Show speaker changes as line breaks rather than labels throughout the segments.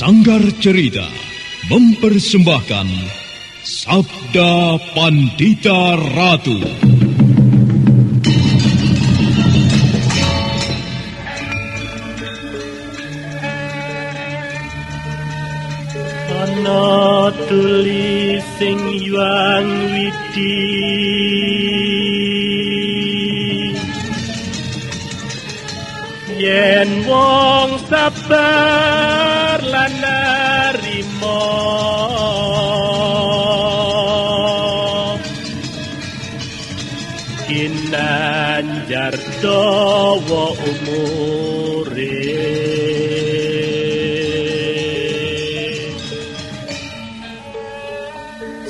Sanggar Cerita mempersembahkan Sabda Pandita Ratu.
Ana tulis sing yuang widi yen wong sabar lan narima kinanjar dawa umure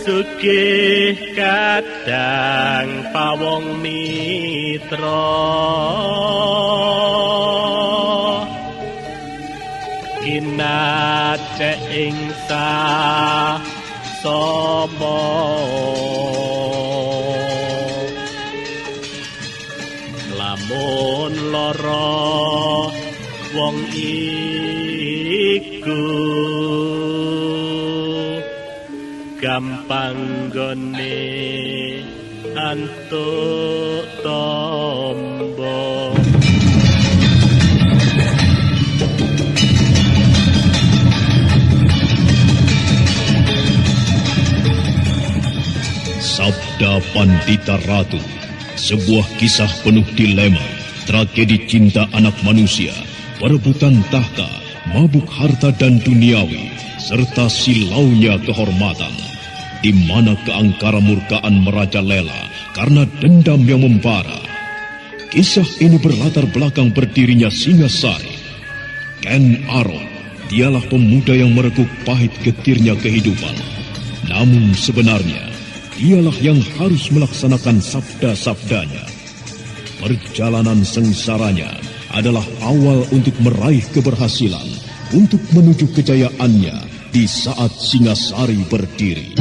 sugih kadang pawong mitra kinacek ing sasama lamun lara wong iku gampang gone antuk tombo.
Sabda Pandita Ratu, sebuah kisah penuh dilema, tragedi cinta anak manusia, perebutan tahta, mabuk harta dan duniawi, serta silaunya kehormatan, di mana keangkara murkaan merajalela karena dendam yang membara. Kisah ini berlatar belakang berdirinya Singasari. Ken Arok, dialah pemuda yang merekuk pahit getirnya kehidupan. Namun sebenarnya, dialah yang harus melaksanakan sabda-sabdanya. Perjalanan sengsaranya adalah awal untuk meraih keberhasilan, untuk menuju kejayaannya di saat Singasari berdiri.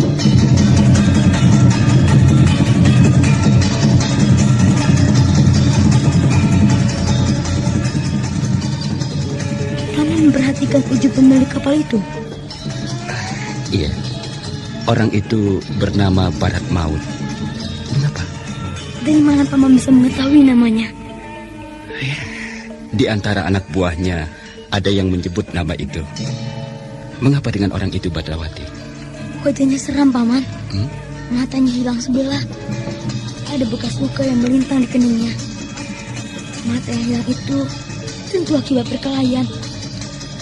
Kamu memperhatikan ujung pemilik kapal itu?
Iya. Orang itu bernama Barat Maut. Mengapa?
Dari mana Paman bisa mengetahui namanya?
Di antara anak buahnya ada yang menyebut nama itu. Mengapa dengan orang itu, Badrawati?
Wajahnya seram, Paman. Matanya hilang sebelah. Ada bekas luka yang melintang di keningnya. Mata yang hilang itu tentu akibat perkelahian.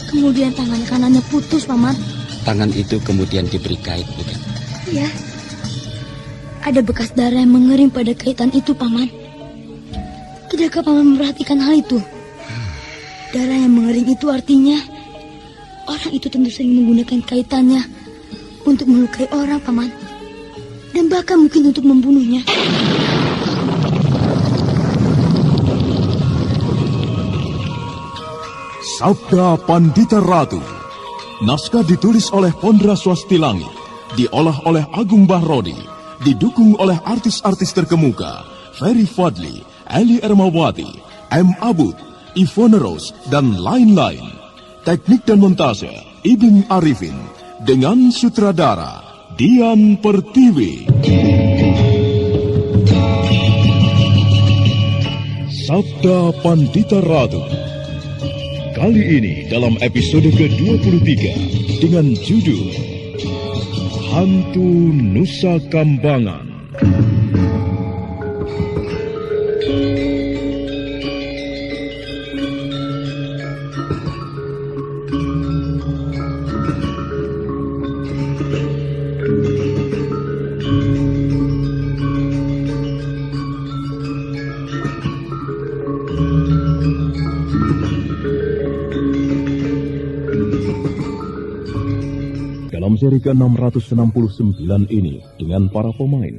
Kemudian tangan kanannya putus, Paman.
Tangan itu kemudian diberi kait, bukan?
Iya. Ada bekas darah yang mengering pada kaitan itu, Paman. Tidakkah Paman memperhatikan hal itu? Darah yang mengering itu artinya orang itu tentu sering menggunakan kaitannya untuk melukai orang, Paman. Dan bahkan mungkin untuk membunuhnya.
Sabda Pandita Ratu. Naskah ditulis oleh Pondra Swastilangi, diolah oleh Agung Bahrodi, didukung oleh artis-artis terkemuka, Ferry Fadli, Eli Ermawati, M. Abud, Ivone Rose, dan lain-lain. Teknik dan montase, Ibing Arifin, dengan sutradara, Dian Pertiwi. Sabda Pandita Ratu. Kali ini dalam episode ke-23 dengan judul Hantu Nusa Kambangan. Dalam seri ke-669 ini, dengan para pemain,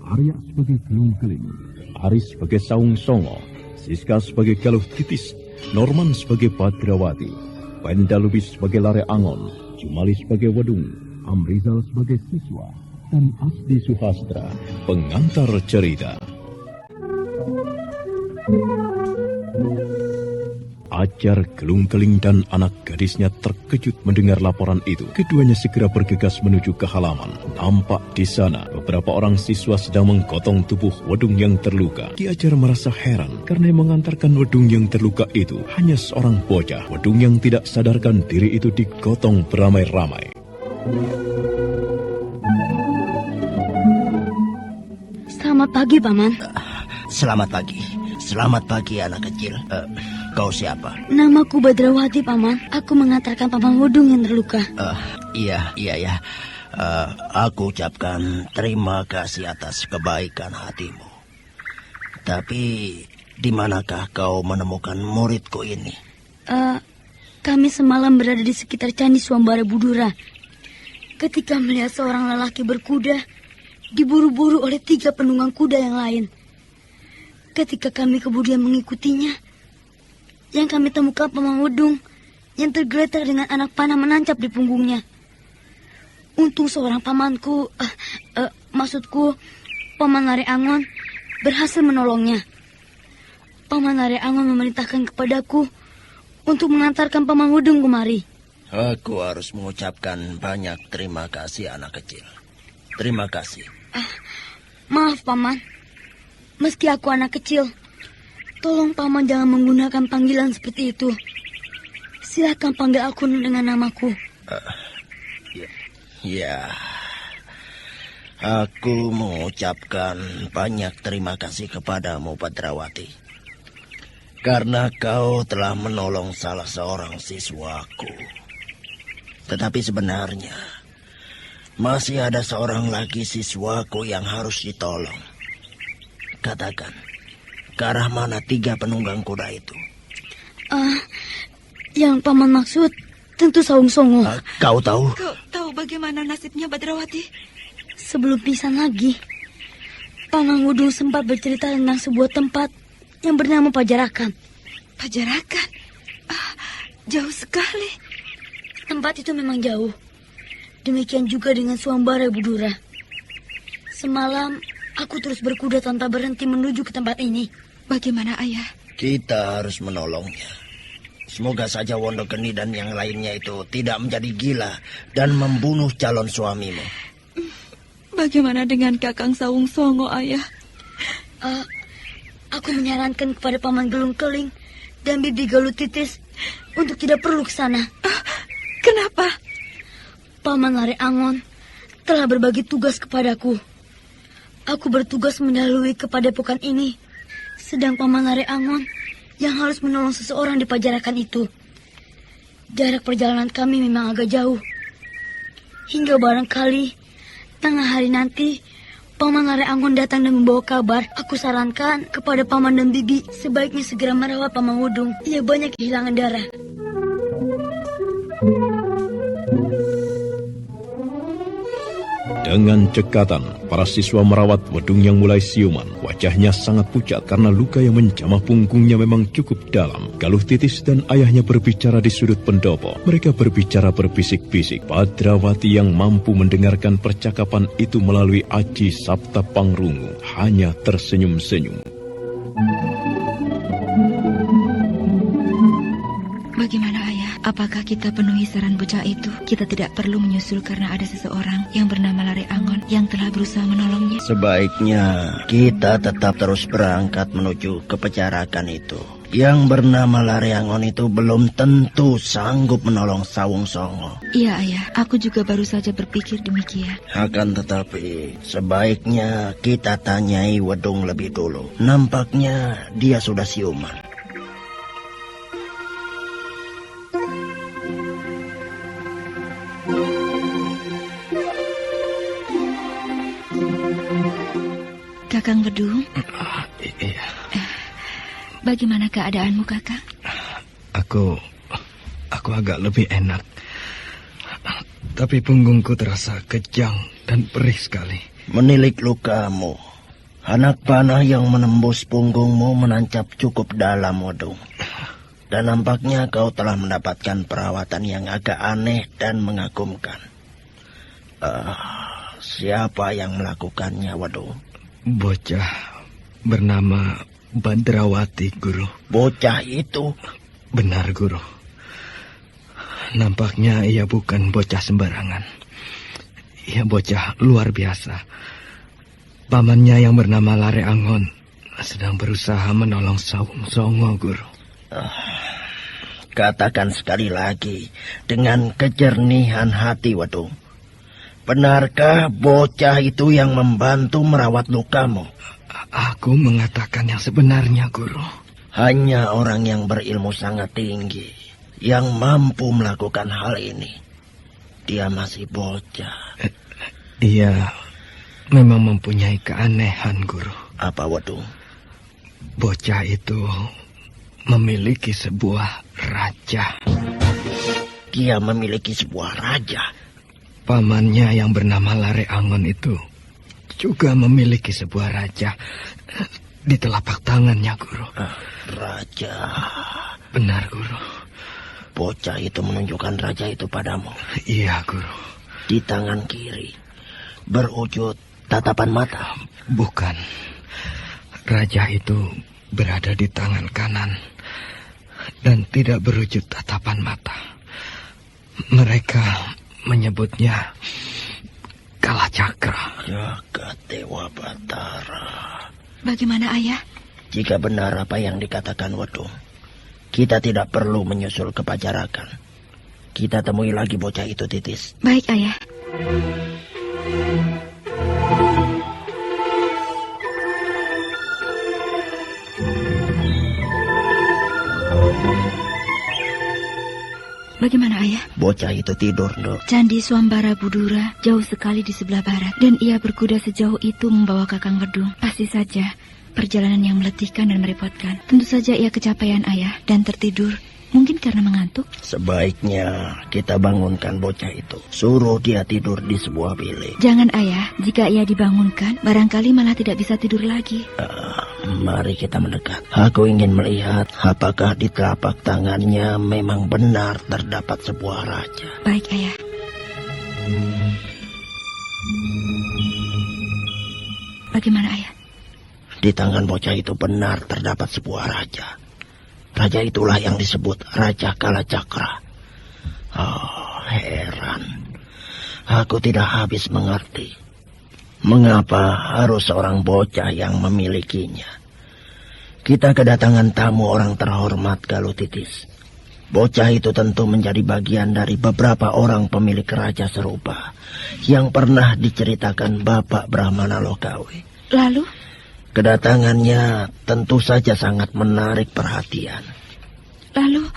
Arya sebagai Gelung Keling, Aris sebagai Saung Songo, Siska sebagai Galuh Titis, Norman sebagai Badrawati, Wenda Lubis sebagai Lare Angon, Jumali sebagai Wedung, Amrizal sebagai Siswa, dan Asdi Suhastra, pengantar cerita. Fajar, Gelung Keling, dan anak gadisnya terkejut mendengar laporan itu. Keduanya segera bergegas menuju ke halaman. Nampak di sana beberapa orang siswa sedang menggotong tubuh Wedung yang terluka. Ki Ajar merasa heran karena yang mengantarkan Wedung yang terluka itu hanya seorang bocah. Wedung yang tidak sadarkan diri itu digotong beramai-ramai.
Selamat pagi, Paman.
Selamat pagi. Selamat pagi, anak kecil. Kau siapa?
Namaku Badrawati, Paman. Aku mengantarkan Paman Wedung yang terluka.
Iya. Aku ucapkan terima kasih atas kebaikan hatimu. Tapi, di manakah kau menemukan muridku ini?
Kami semalam berada di sekitar Candi Swambara Budura. Ketika melihat seorang lelaki berkuda, diburu-buru oleh 3 penunggang kuda yang lain. Ketika kami kemudian mengikutinya, yang kami temukan Paman Wedung yang tergeletak dengan anak panah menancap di punggungnya. Untung seorang pamanku, maksudku Paman Lare Angon, berhasil menolongnya. Paman Lare Angon memerintahkan kepadaku untuk mengantarkan Paman Wedung kemari.
Aku harus mengucapkan banyak terima kasih, anak kecil. Terima kasih.
Maaf, Paman. Meski aku anak kecil, tolong Paman jangan menggunakan panggilan seperti itu. Silakan panggil aku dengan namaku.
Ya, aku mengucapkan banyak terima kasih kepadamu, Badrawati. Karena kau telah menolong salah seorang siswaku. Tetapi sebenarnya, masih ada seorang lagi siswaku yang harus ditolong. Katakan, ke arah mana 3 penunggang kuda itu?
Yang Paman maksud tentu Saung Songo.
Kau tahu?
Kau tahu bagaimana nasibnya, Badrawati?
Sebelum pisan lagi, Paman Wedung sempat bercerita tentang sebuah tempat yang bernama Pajarakan.
Pajarakan? Jauh sekali.
Tempat itu memang jauh. Demikian juga dengan Swambara Budura. Semalam, aku terus berkuda tanpa berhenti menuju ke tempat ini.
Bagaimana, Ayah?
Kita harus menolongnya. Semoga saja Wondogeni dan yang lainnya itu tidak menjadi gila dan membunuh calon suamimu.
Bagaimana dengan Kakang Saung Songo, Ayah?
Aku menyarankan kepada Paman Gelung Keling dan Bibi Galuh Titis untuk tidak perlu ke sana.
Kenapa?
Paman Lare Angon telah berbagi tugas kepadaku. Aku bertugas mendahului ke padepokan ini, sedang Paman Lare Angon yang harus menolong seseorang di Pajarakan itu. Jarak perjalanan kami memang agak jauh. Hingga barangkali tengah hari nanti Paman Lare Angon datang dan membawa kabar. Aku sarankan kepada Paman dan Bibi sebaiknya segera merawat Paman Wedung. Ia banyak kehilangan darah.
Dengan cekatan, para siswa merawat Wedung yang mulai siuman. Wajahnya sangat pucat karena luka yang menjamah punggungnya memang cukup dalam. Galuh Titis dan ayahnya berbicara di sudut pendopo. Mereka berbicara berbisik-bisik. Badrawati yang mampu mendengarkan percakapan itu melalui aji Sabta Pangrungu hanya tersenyum-senyum.
Bagaimana, Ayah? Apakah kita penuhi saran bocah itu? Kita tidak perlu menyusul karena ada seseorang yang bernama Lare Angon yang telah berusaha menolongnya.
Sebaiknya kita tetap terus berangkat menuju ke Pajarakan itu. Yang bernama Lare Angon itu belum tentu sanggup menolong Saung Songo.
Iya, Ayah. Aku juga baru saja berpikir demikian.
Akan tetapi, sebaiknya kita tanyai Wedung lebih dulu. Nampaknya dia sudah siuman.
Kakang Wedung,
Iya.
bagaimana keadaanmu, Kakang?
Aku agak lebih enak. Tapi punggungku terasa kejang dan perih sekali.
Menilik lukamu, anak panah yang menembus punggungmu menancap cukup dalam, Wedung. Dan nampaknya kau telah mendapatkan perawatan yang agak aneh dan mengagumkan. Siapa yang melakukannya, Wedung?
Bocah bernama Badrawati, Guru.
Bocah itu
Benar, Guru. Nampaknya ia bukan bocah sembarangan. Ia bocah luar biasa. Pamannya yang bernama Lare Angon sedang berusaha menolong Sawung Songo, Guru.
Katakan sekali lagi dengan kejernihan hati, Wedung. Benarkah bocah itu yang membantu merawat lukamu?
Aku mengatakan yang sebenarnya, Guru.
Hanya orang yang berilmu sangat tinggi yang mampu melakukan hal ini. Dia masih bocah.
Ia memang mempunyai keanehan, Guru.
Apa, Wedung?
Bocah itu memiliki sebuah raja.
Dia memiliki sebuah raja.
Pamannya yang bernama Lare Angon itu juga memiliki sebuah raja di telapak tangannya, Guru.
Raja.
Benar, Guru.
Bocah itu menunjukkan raja itu padamu.
Iya, Guru.
Di tangan kiri berwujud tatapan mata.
Bukan. Raja itu berada di tangan kanan dan tidak berwujud tatapan mata. Mereka menyebutnya Kalacakra.
Jagat Dewa Batara.
Bagaimana, Ayah?
Jika benar apa yang dikatakan Wedung, kita tidak perlu menyusul ke Pajarakan. Kita temui lagi bocah itu, Titis.
Baik, Ayah. Bagaimana, Ayah?
Bocah itu tidur, Nduk.
Candi Swambara Budura jauh sekali di sebelah barat, dan ia berkuda sejauh itu membawa Kakang Wedung. Pasti saja perjalanan yang meletihkan dan merepotkan. Tentu saja ia kecapean, Ayah, dan tertidur. Mungkin karena mengantuk.
Sebaiknya kita bangunkan bocah itu. Suruh dia tidur di sebuah bilik.
Jangan, Ayah. Jika ia dibangunkan, barangkali malah tidak bisa tidur lagi.
Mari kita mendekat. Aku ingin melihat apakah di telapak tangannya memang benar terdapat sebuah raja.
Baik, Ayah. Bagaimana, Ayah?
Di tangan bocah itu benar terdapat sebuah raja. Raja itulah yang disebut Raja Kalacakra. Oh, heran. Aku tidak habis mengerti. Mengapa harus seorang bocah yang memilikinya? Kita kedatangan tamu orang terhormat, Galuh Titis. Bocah itu tentu menjadi bagian dari beberapa orang pemilik raja serupa yang pernah diceritakan Bapak Brahmana Lokawe.
Lalu?
Kedatangannya tentu saja sangat menarik perhatian.
Lalu,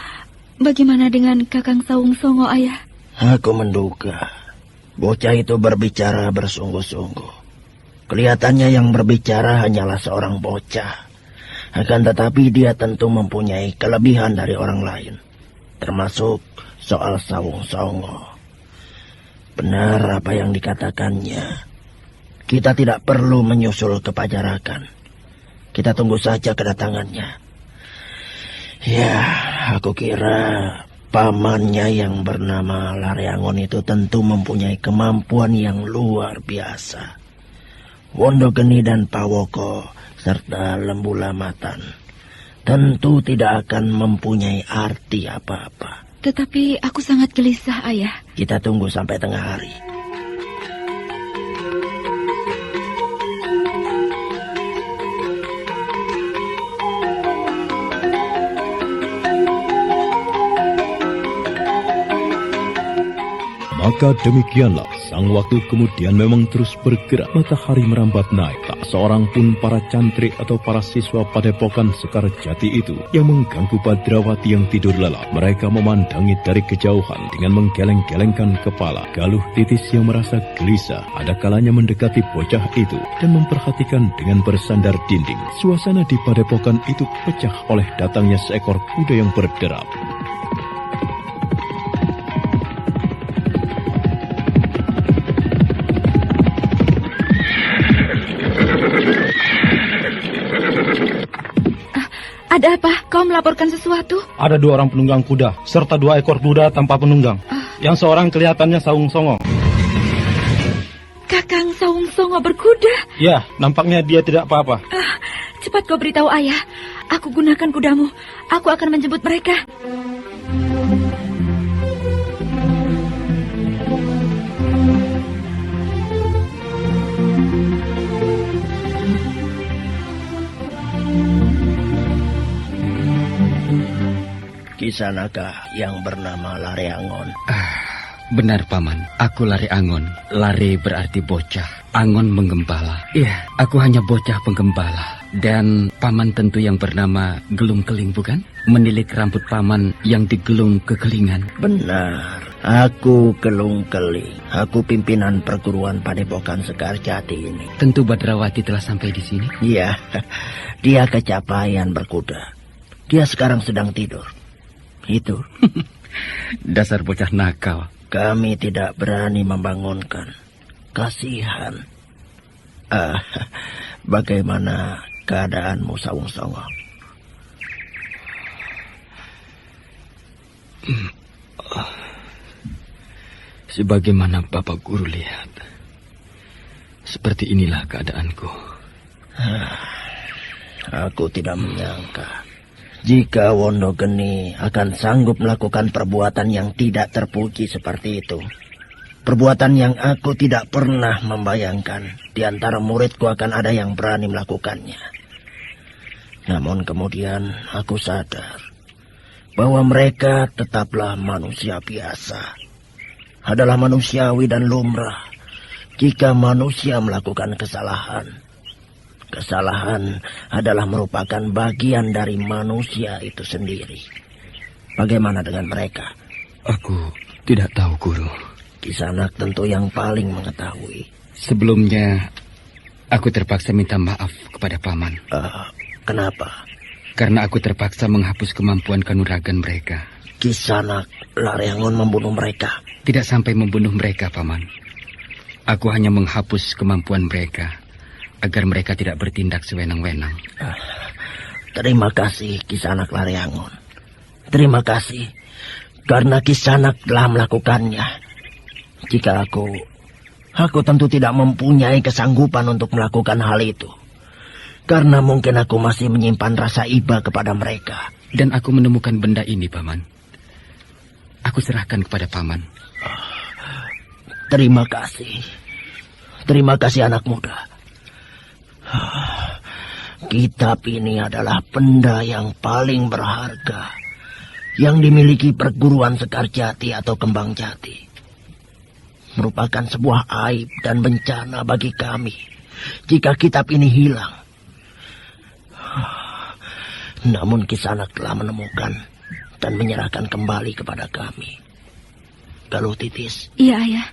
bagaimana dengan Kakang Sawung Songo, Ayah?
Aku menduga bocah itu berbicara bersungguh-sungguh. Kelihatannya yang berbicara hanyalah seorang bocah. Akan tetapi dia tentu mempunyai kelebihan dari orang lain, termasuk soal Sawung Songo. Benar apa yang dikatakannya. Kita tidak perlu menyusul ke Pajarakan. Kita tunggu saja kedatangannya. Ya, aku kira pamannya yang bernama Lare Angon itu tentu mempunyai kemampuan yang luar biasa. Wondogeni dan Pawoko serta Lembu Lamatan tentu tidak akan mempunyai arti apa-apa.
Tetapi aku sangat gelisah, Ayah.
Kita tunggu sampai tengah hari.
Maka demikianlah, sang waktu kemudian memang terus bergerak. Matahari merambat naik. Tak seorang pun para cantrik atau para siswa padepokan Sekar Jati itu yang mengganggu Badrawati yang tidur lelap. Mereka memandangi dari kejauhan dengan menggeleng-gelengkan kepala. Galuh Titis yang merasa gelisah ada kalanya mendekati bocah itu dan memperhatikan dengan bersandar dinding. Suasana di padepokan itu pecah oleh datangnya seekor kuda yang berderap.
Ada apa? Kau melaporkan sesuatu?
Ada 2 orang penunggang kuda, serta 2 ekor kuda tanpa penunggang. Yang seorang kelihatannya Sawung Songo.
Kakang Sawung Songo berkuda?
Ya, nampaknya dia tidak apa-apa.
Cepat kau beritahu Ayah. Aku gunakan kudamu. Aku akan menjemput mereka.
Kisanaka yang bernama Lareangon.
Benar, Paman. Aku Lare Angon. Lare berarti bocah. Angon menggembala. Iya, aku hanya bocah penggembala. Dan Paman tentu yang bernama Gelung Keling, bukan? Menilik rambut Paman yang digelung kekelingan.
Benar. Aku Gelung Keling. Aku pimpinan perguruan Padepokan Sekarjati ini.
Tentu Badrawati telah sampai di sini.
Iya, dia kecapaian berkuda. Dia sekarang sedang tidur. Itu.
Dasar bocah nakal.
Kami tidak berani membangunkan. Kasihan. Bagaimana keadaanmu, Sawung Songo?
Sebagaimana Bapak Guru lihat, seperti inilah keadaanku.
Aku tidak menyangka jika Wondogeni akan sanggup melakukan perbuatan yang tidak terpuji seperti itu. Perbuatan yang aku tidak pernah membayangkan di antara muridku akan ada yang berani melakukannya. Namun kemudian aku sadar bahwa mereka tetaplah manusia biasa. Adalah manusiawi dan lumrah jika manusia melakukan kesalahan. Kesalahan adalah merupakan bagian dari manusia itu sendiri. Bagaimana dengan mereka?
Aku tidak tahu, Guru.
Kisanak tentu yang paling mengetahui.
Sebelumnya, aku terpaksa minta maaf kepada Paman.
Kenapa?
Karena aku terpaksa menghapus kemampuan kanuragan mereka.
Kisanak Lareangon membunuh mereka?
Tidak sampai membunuh mereka, Paman. Aku hanya menghapus kemampuan mereka agar mereka tidak bertindak sewenang-wenang.
Terima kasih, Kisanak Lareangon. Terima kasih, karena Kisanak telah melakukannya. Jika aku tentu tidak mempunyai kesanggupan untuk melakukan hal itu. Karena mungkin aku masih menyimpan rasa iba kepada mereka.
Dan aku menemukan benda ini, Paman. Aku serahkan kepada Paman.
Terima kasih. Terima kasih, anak muda. Kitab ini adalah benda yang paling berharga yang dimiliki perguruan Sekarjati atau Kembang Jati. Merupakan sebuah aib dan bencana bagi kami jika kitab ini hilang. Namun Kisanak telah menemukan dan menyerahkan kembali kepada kami. Galuh Titis.
Iya, Ayah.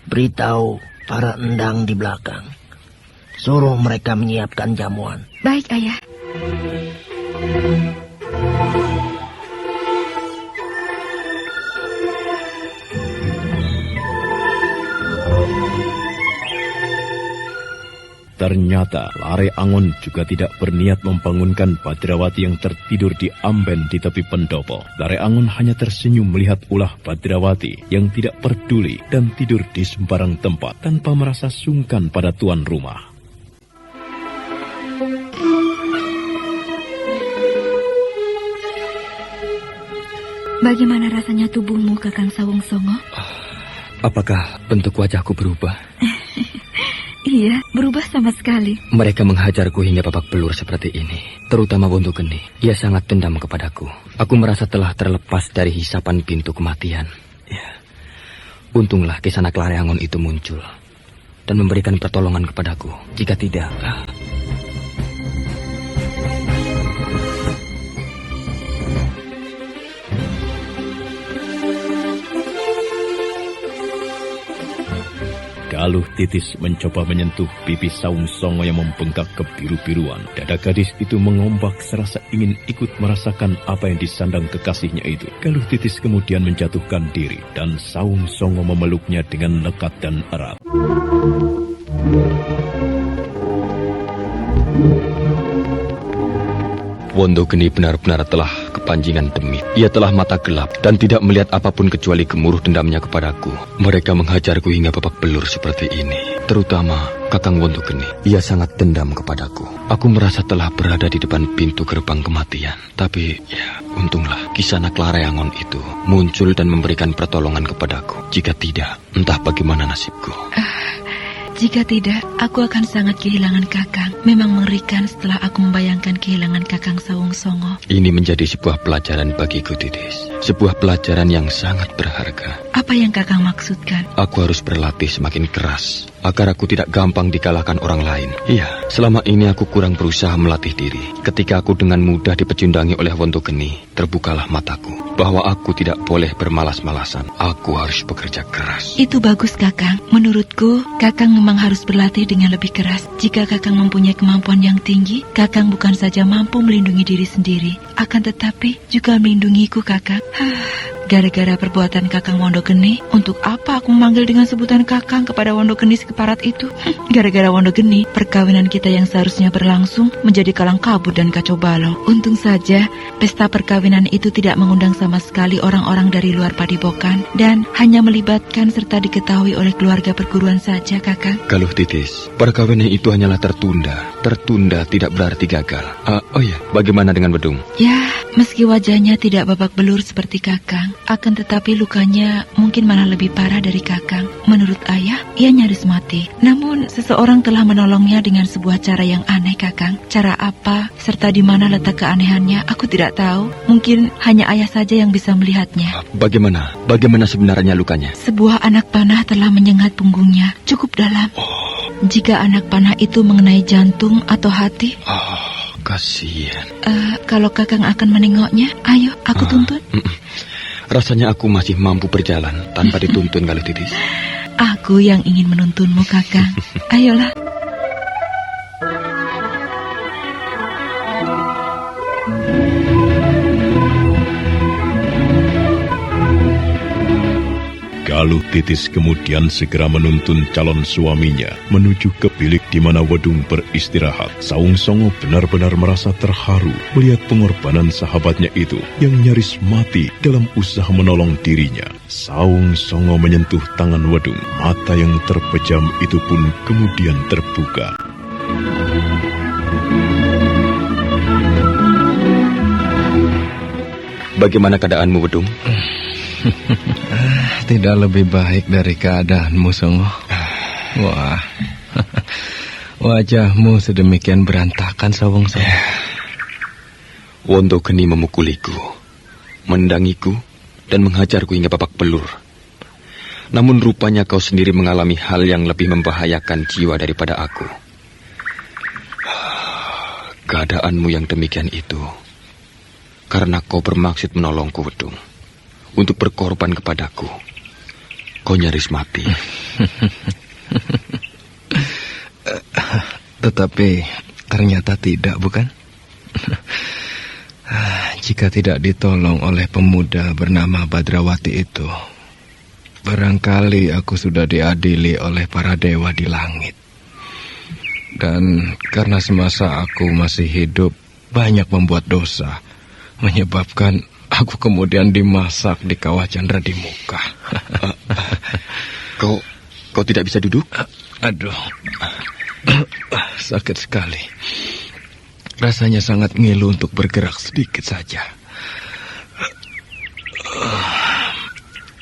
Beritahu para endang di belakang. Suruh mereka menyiapkan jamuan.
Baik, Ayah.
Ternyata Lare Angon juga tidak berniat membangunkan Badrawati yang tertidur di amben di tepi pendopo. Lare Angon hanya tersenyum melihat ulah Badrawati yang tidak peduli dan tidur di sembarang tempat tanpa merasa sungkan pada tuan rumah.
Bagaimana rasanya tubuhmu, Kakang Sawung Songo?
Apakah bentuk wajahku berubah?
Iya, berubah sama sekali.
Mereka menghajarku hingga babak belur seperti ini. Terutama Wondogeni. Ia sangat dendam kepadaku. Aku merasa telah terlepas dari hisapan pintu kematian. Ya. Untunglah Kisanak Lareangon itu muncul dan memberikan pertolongan kepadaku. Jika tidak...
Galuh Titis mencoba menyentuh pipi Sawung Songo yang membengkak kebiru-biruan. Dada gadis itu mengombak serasa ingin ikut merasakan apa yang disandang kekasihnya itu. Galuh Titis kemudian menjatuhkan diri dan Sawung Songo memeluknya dengan lekat dan erat.
Wondogeni benar-benar telah kepanjingan demit. Ia telah mata gelap dan tidak melihat apapun kecuali gemuruh dendamnya kepadaku. Mereka menghajarku hingga babak belur seperti ini. Terutama Kakang Wondogeni, ia sangat dendam kepadaku. Aku merasa telah berada di depan pintu gerbang kematian. Tapi, ya, untunglah Kisanak Lareangon itu muncul dan memberikan pertolongan kepadaku. Jika tidak, entah bagaimana nasibku.
Jika tidak, aku akan sangat kehilangan Kakang. Memang mengerikan setelah aku membayangkan kehilangan Kakang Sawung Songo.
Ini menjadi sebuah pelajaran bagiku, Titis. Sebuah pelajaran yang sangat berharga.
Apa yang Kakang maksudkan?
Aku harus berlatih semakin keras agar aku tidak gampang dikalahkan orang lain. Iya, selama ini aku kurang berusaha melatih diri. Ketika aku dengan mudah dipecundangi oleh Wondogeni, terbukalah mataku bahwa aku tidak boleh bermalas-malasan. Aku harus bekerja keras.
Itu bagus, Kakang. Menurutku, Kakang memang harus berlatih dengan lebih keras. Jika Kakang mempunyai kemampuan yang tinggi, Kakang bukan saja mampu melindungi diri sendiri, akan tetapi juga melindungiku, Kakang. Gara-gara perbuatan Kakang Wondogeni, untuk apa aku memanggil dengan sebutan Kakang kepada Wondogeni si keparat itu? Gara-gara Wondogeni, perkawinan kita yang seharusnya berlangsung menjadi kalang kabut dan kacau balau. Untung saja, pesta perkawinan itu tidak mengundang sama sekali orang-orang dari luar Padepokan dan hanya melibatkan serta diketahui oleh keluarga perguruan saja, Kakang.
Galuh Titis, perkawinan itu hanyalah tertunda. Tertunda tidak berarti gagal. Oh ya, bagaimana dengan Wedung?
Ya, meski wajahnya tidak babak belur seperti Kakang, akan tetapi lukanya mungkin malah lebih parah dari Kakang. Menurut ayah, ia nyaris mati. Namun, seseorang telah menolongnya dengan sebuah cara yang aneh, Kakang. Cara apa, serta di mana letak keanehannya, aku tidak tahu. Mungkin hanya ayah saja yang bisa melihatnya.
Bagaimana? Bagaimana sebenarnya lukanya?
Sebuah anak panah telah menyengat punggungnya, cukup dalam. Jika anak panah itu mengenai jantung atau hati...
Kasihan.
Kalau Kakang akan menengoknya, ayo, aku tuntun.
Rasanya aku masih mampu berjalan tanpa dituntun, Galuh Titis.
Aku yang ingin menuntunmu, Kakang. Ayolah.
Galuh Titis kemudian segera menuntun calon suaminya menuju ke bilik di mana Wedung beristirahat. Sawung Songo benar-benar merasa terharu melihat pengorbanan sahabatnya itu yang nyaris mati dalam usaha menolong dirinya. Sawung Songo menyentuh tangan Wedung. Mata yang terpejam itu pun kemudian terbuka.
Bagaimana keadaanmu, Wedung?
Tidak lebih baik dari keadaanmu, Songo. Wah, wajahmu sedemikian berantakan, Sawung Songo.
Wondogeni memukuliku, menendangiku, dan menghajarku hingga babak belur. Namun rupanya kau sendiri mengalami hal yang lebih membahayakan jiwa daripada aku. Keadaanmu yang demikian itu karena kau bermaksud menolongku, Wedung. Untuk berkorban kepadaku. Kau nyaris mati.
Tetapi ternyata tidak, bukan? Jika tidak ditolong oleh pemuda bernama Badrawati itu, barangkali aku sudah diadili oleh para dewa di langit. Dan karena semasa aku masih hidup banyak membuat dosa, menyebabkan aku kemudian dimasak di kawah Chandra di muka.
Kau tidak bisa duduk?
Aduh, sakit sekali. Rasanya sangat ngilu untuk bergerak sedikit saja.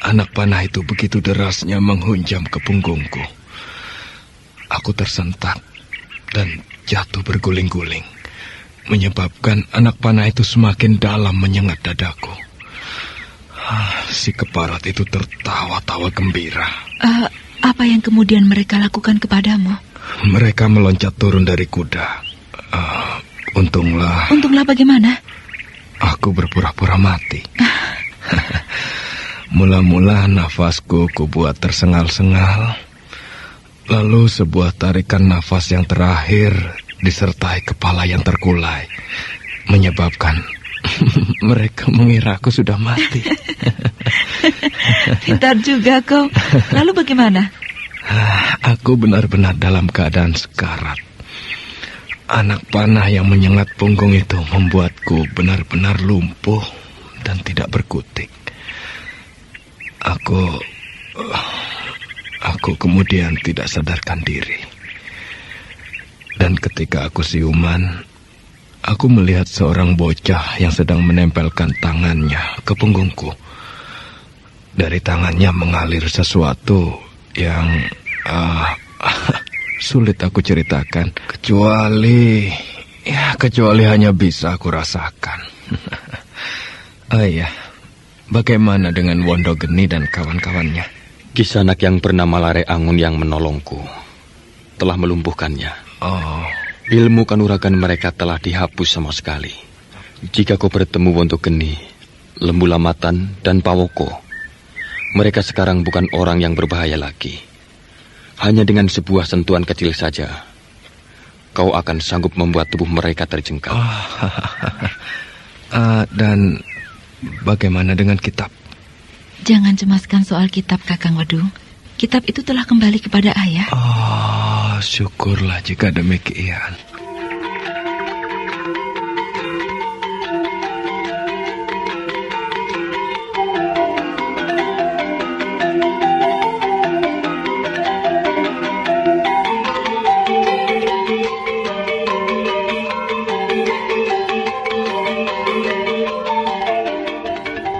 Anak panah itu begitu derasnya menghunjam ke punggungku. Aku tersentak dan jatuh berguling-guling, menyebabkan anak panah itu semakin dalam menyengat dadaku. Si keparat itu tertawa-tawa gembira.
Apa yang kemudian mereka lakukan kepadamu?
Mereka meloncat turun dari kuda. Untunglah...
Untunglah bagaimana?
Aku berpura-pura mati. Mula-mula nafasku kubuat tersengal-sengal. Lalu sebuah tarikan nafas yang terakhir disertai kepala yang terkulai, menyebabkan mereka mengira aku sudah mati.
Pintar juga kau. Lalu bagaimana?
Aku benar-benar dalam keadaan sekarat. Anak panah yang menyengat punggung itu membuatku benar-benar lumpuh dan tidak berkutik. Aku kemudian tidak sadarkan diri. Dan ketika aku siuman, aku melihat seorang bocah yang sedang menempelkan tangannya ke punggungku. Dari tangannya mengalir sesuatu yang sulit aku ceritakan. Kecuali hanya bisa aku rasakan. Oh iya, bagaimana dengan Wondogeni dan kawan-kawannya?
Kisanak yang bernama Lare Angon yang menolongku telah melumpuhkannya.
Oh,
Ilmu kanuragan mereka telah dihapus sama sekali. Jika kau bertemu Wondogeni, Lembu Lamatan, dan Pawoko, mereka sekarang bukan orang yang berbahaya lagi. Hanya dengan sebuah sentuhan kecil saja, kau akan sanggup membuat tubuh mereka terjengkal.
Dan bagaimana dengan kitab?
Jangan cemaskan soal kitab, Kakang Wedung. Kitab itu telah kembali kepada ayah.
Syukurlah jika demikian.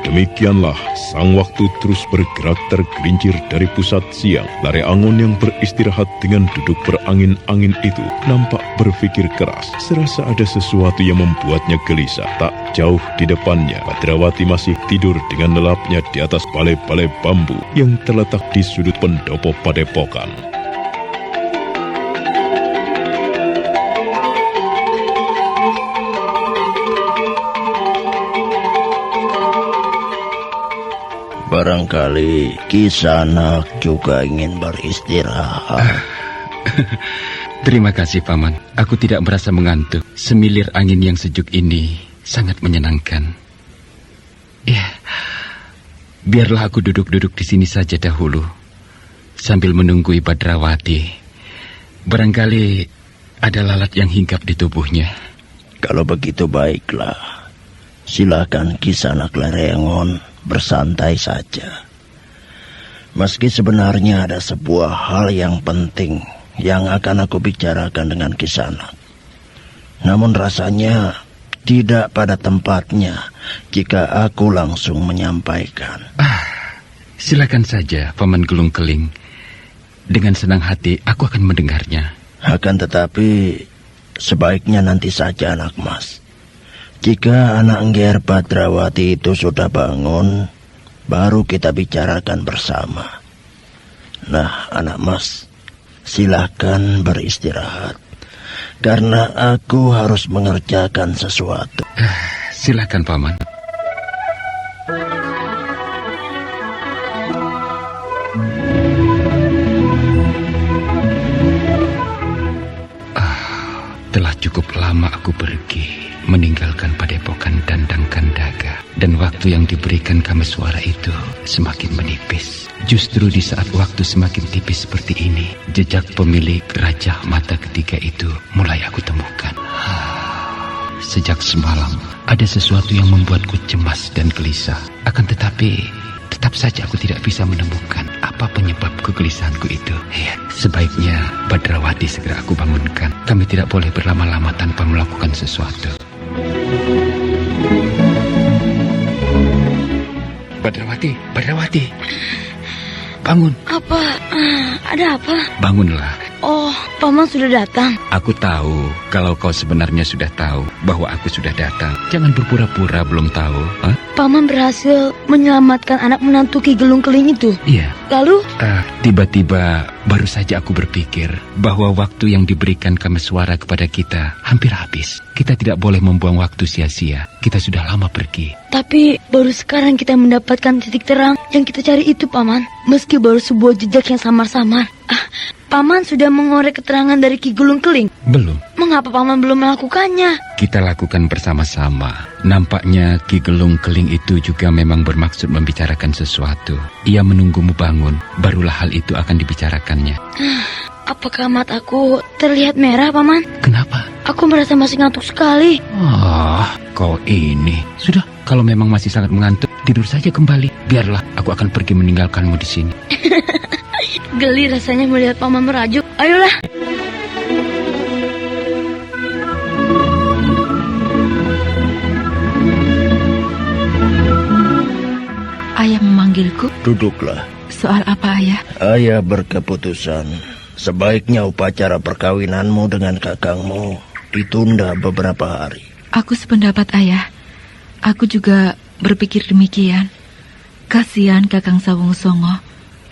Demikianlah sang waktu terus bergerak tergelincir dari pusat siang. Lare Angon yang beristirahat dengan duduk berangin-angin itu nampak berpikir keras. Serasa ada sesuatu yang membuatnya gelisah. Tak jauh di depannya, Badrawati masih tidur dengan lelapnya di atas balai-balai bambu yang terletak di sudut pendopo padepokan.
Barangkali Kisanak juga ingin beristirahat.
Terima kasih, Paman. Aku tidak merasa mengantuk. Semilir angin yang sejuk ini sangat menyenangkan. Ya, biarlah aku duduk-duduk di sini saja dahulu, sambil menunggu Badrawati. Barangkali ada lalat yang hinggap di tubuhnya.
Kalau begitu baiklah. Silakan Kisanak Lare Angon bersantai saja. Meski sebenarnya ada sebuah hal yang penting yang akan aku bicarakan dengan Kisanak. Namun rasanya tidak pada tempatnya jika aku langsung menyampaikan.
Silakan saja, Paman Gelung Keling. Dengan senang hati aku akan mendengarnya.
Akan tetapi sebaiknya nanti saja, anak mas. Jika anak Ngger Badrawati itu sudah bangun, baru kita bicarakan bersama. Nah, anak mas, silakan beristirahat. Karena aku harus mengerjakan sesuatu.
Silakan, Paman. Telah cukup lama aku pergi, meninggalkan padepokan Dandang Kandaga, dan waktu yang diberikan Kameswara itu semakin menipis. Justru di saat waktu semakin tipis seperti ini, jejak pemilik Raja Mata Ketiga itu mulai aku temukan. Sejak semalam, ada sesuatu yang membuatku cemas dan gelisah. Akan tetapi, tetap saja aku tidak bisa menemukan apa penyebab kegelisahanku itu. Ya, sebaiknya Badrawati segera aku bangunkan. Kami tidak boleh berlama-lama tanpa melakukan sesuatu. Badrawati, bangun.
Apa? Ada apa?
Bangunlah.
Oh, Paman sudah datang.
Aku tahu kalau kau sebenarnya sudah tahu bahwa aku sudah datang. Jangan berpura-pura belum tahu.
Paman berhasil menyelamatkan anak menantu Ki Gelung Keling itu.
Iya.
Lalu?
Tiba-tiba baru saja aku berpikir bahwa waktu yang diberikan Kameswara kepada kita hampir habis. Kita tidak boleh membuang waktu sia-sia. Kita sudah lama pergi.
Tapi baru sekarang kita mendapatkan titik terang yang kita cari itu, Paman. Meski baru sebuah jejak yang samar-samar. Paman sudah mengorek keterangan dari Ki Gelung Keling?
Belum.
Mengapa Paman belum melakukannya?
Kita lakukan bersama-sama. Nampaknya Ki Gelung Keling itu juga memang bermaksud membicarakan sesuatu. Ia menunggumu bangun, barulah hal itu akan dibicarakannya.
Apakah mataku terlihat merah, Paman?
Kenapa?
Aku merasa masih ngantuk sekali.
Kau ini. Sudah, kalau memang masih sangat mengantuk, tidur saja kembali. Biarlah, aku akan pergi meninggalkanmu di sini.
Geli rasanya melihat Paman merajuk. Ayolah.
Ayah memanggilku?
Duduklah.
Soal apa, Ayah?
Ayah berkeputusan sebaiknya upacara perkawinanmu dengan kakangmu ditunda beberapa hari.
Aku sependapat, Ayah. Aku juga berpikir demikian. Kasihan Kakang Sawung Songo,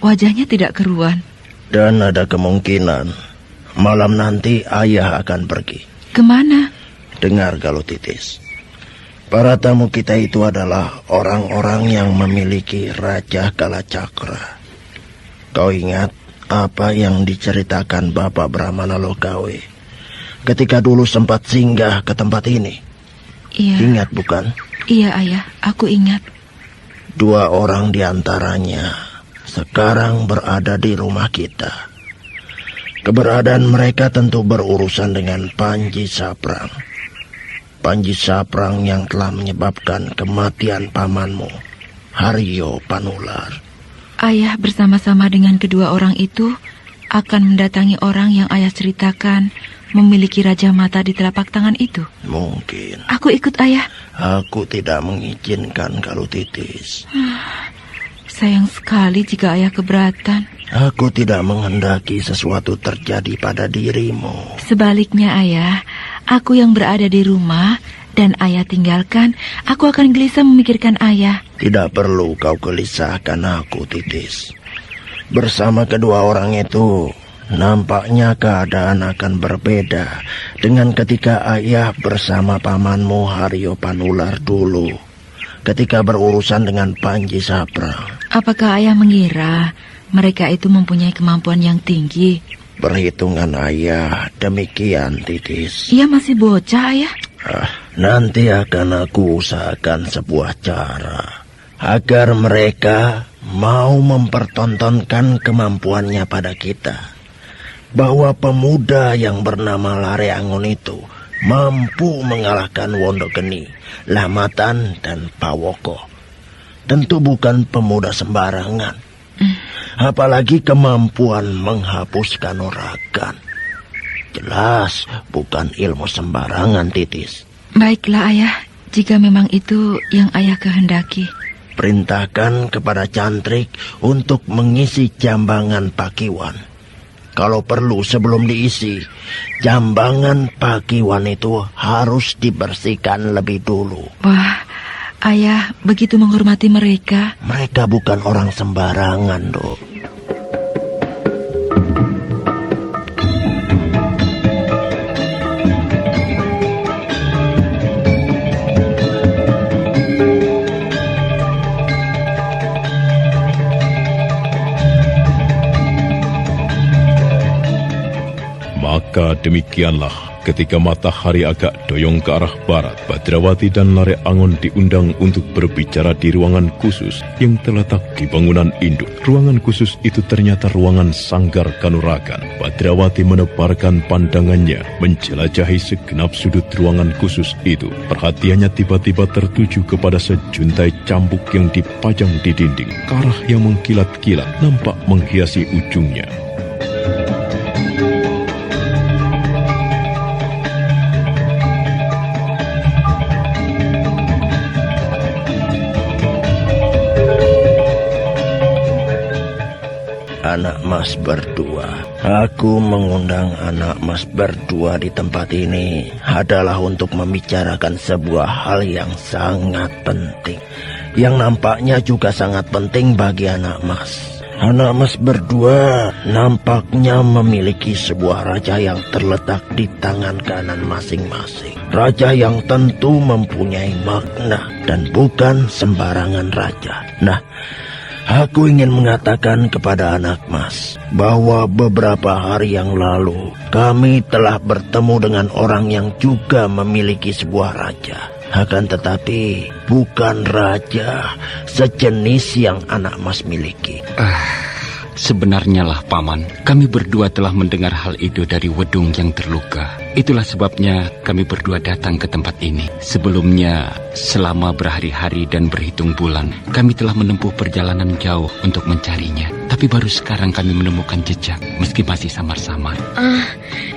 wajahnya tidak keruan.
Dan ada kemungkinan malam nanti ayah akan pergi.
Kemana?
Dengar Galuh Titis, para tamu kita itu adalah orang-orang yang memiliki Raja Kalacakra. Kau ingat apa yang diceritakan Bapak Brahmana Lokawe ketika dulu sempat singgah ke tempat ini?
Iya.
Ingat bukan?
Iya, Ayah, aku ingat.
2 orang di antaranya sekarang berada di rumah kita. Keberadaan mereka tentu berurusan dengan Panji Saprang. Panji Saprang yang telah menyebabkan kematian pamanmu, Haryo Panular.
Ayah bersama-sama dengan kedua orang itu akan mendatangi orang yang ayah ceritakan memiliki Raja Mata di telapak tangan itu.
Mungkin.
Aku ikut, Ayah.
Aku tidak mengizinkan Galuh Titis.
Sayang sekali jika ayah keberatan.
Aku tidak menghendaki sesuatu terjadi pada dirimu.
Sebaliknya, Ayah, aku yang berada di rumah dan ayah tinggalkan, aku akan gelisah memikirkan ayah.
Tidak perlu kau gelisahkan aku, Titis. Bersama kedua orang itu, nampaknya keadaan akan berbeda dengan ketika ayah bersama pamanmu Haryo Panular dulu, ketika berurusan dengan Panji Saprang.
Apakah ayah mengira mereka itu mempunyai kemampuan yang tinggi?
Perhitungan ayah demikian, Titis.
Ia masih bocah, Ayah.
Nanti akan aku usahakan sebuah cara agar mereka mau mempertontonkan kemampuannya pada kita, bahwa pemuda yang bernama Lare Angon itu mampu mengalahkan Wondogeni, Lamatan, dan Pawoko. Tentu bukan pemuda sembarangan. Apalagi kemampuan menghapus kanuragan. Jelas bukan ilmu sembarangan, Titis.
Baiklah, Ayah, jika memang itu yang ayah kehendaki.
Perintahkan kepada Cantrik untuk mengisi jambangan Pakiwan. Kalau perlu sebelum diisi, jambangan Pakiwan itu harus dibersihkan lebih dulu.
Wah, ayah begitu menghormati mereka.
Mereka bukan orang sembarangan, Dok.
Maka demikianlah ketika matahari agak doyong ke arah barat, Badrawati dan Lare Angon diundang untuk berbicara di ruangan khusus yang terletak di bangunan induk. Ruangan khusus itu ternyata ruangan sanggar kanuragan. Badrawati menebarkan pandangannya menjelajahi segenap sudut ruangan khusus itu. Perhatiannya tiba-tiba tertuju kepada sejuntai cambuk yang dipajang di dinding. Karah yang mengkilat-kilat nampak menghiasi ujungnya.
Anak mas berdua. Aku mengundang anak mas berdua di tempat ini adalah untuk membicarakan sebuah hal yang sangat penting, yang nampaknya juga sangat penting bagi anak mas. Anak mas berdua nampaknya memiliki sebuah raja yang terletak di tangan kanan masing-masing. Raja yang tentu mempunyai makna dan bukan sembarangan raja. Nah, aku ingin mengatakan kepada anak mas bahwa beberapa hari yang lalu kami telah bertemu dengan orang yang juga memiliki sebuah raja. Akan tetapi bukan raja sejenis yang anak mas miliki.
Sebenarnya lah, Paman, kami berdua telah mendengar hal itu dari Wedung yang terluka. Itulah sebabnya kami berdua datang ke tempat ini. Sebelumnya, selama berhari-hari dan berhitung bulan, kami telah menempuh perjalanan jauh untuk mencarinya. Tapi baru sekarang kami menemukan jejak, meski masih samar-samar.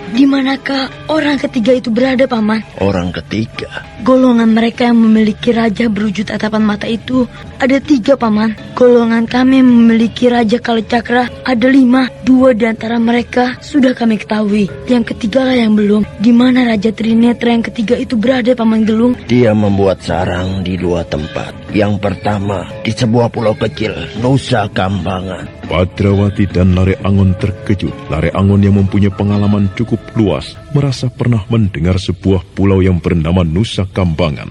Di manakah orang ketiga itu berada, Paman?
Orang ketiga?
Golongan mereka yang memiliki raja berwujud tatapan mata itu ada 3, Paman. Golongan kami yang memiliki raja Kalacakra ada 5. 2 di antara mereka sudah kami ketahui. Yang ketiga lah yang belum. Di mana Raja Trinetra yang ketiga itu berada, Paman Gelung?
Dia membuat sarang di 2 tempat. Yang pertama di sebuah pulau kecil, Nusa Kambangan.
Badrawati dan Lare Angon terkejut. Lare Angon yang mempunyai pengalaman cukup luas merasa pernah mendengar sebuah pulau yang bernama Nusa Kambangan.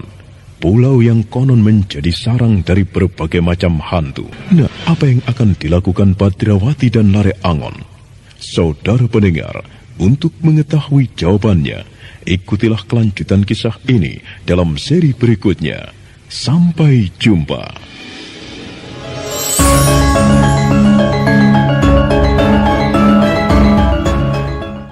Pulau yang konon menjadi sarang dari berbagai macam hantu. Nah, apa yang akan dilakukan Badrawati dan Lare Angon? Saudara pendengar, untuk mengetahui jawabannya, ikutilah kelanjutan kisah ini dalam seri berikutnya. Sampai jumpa.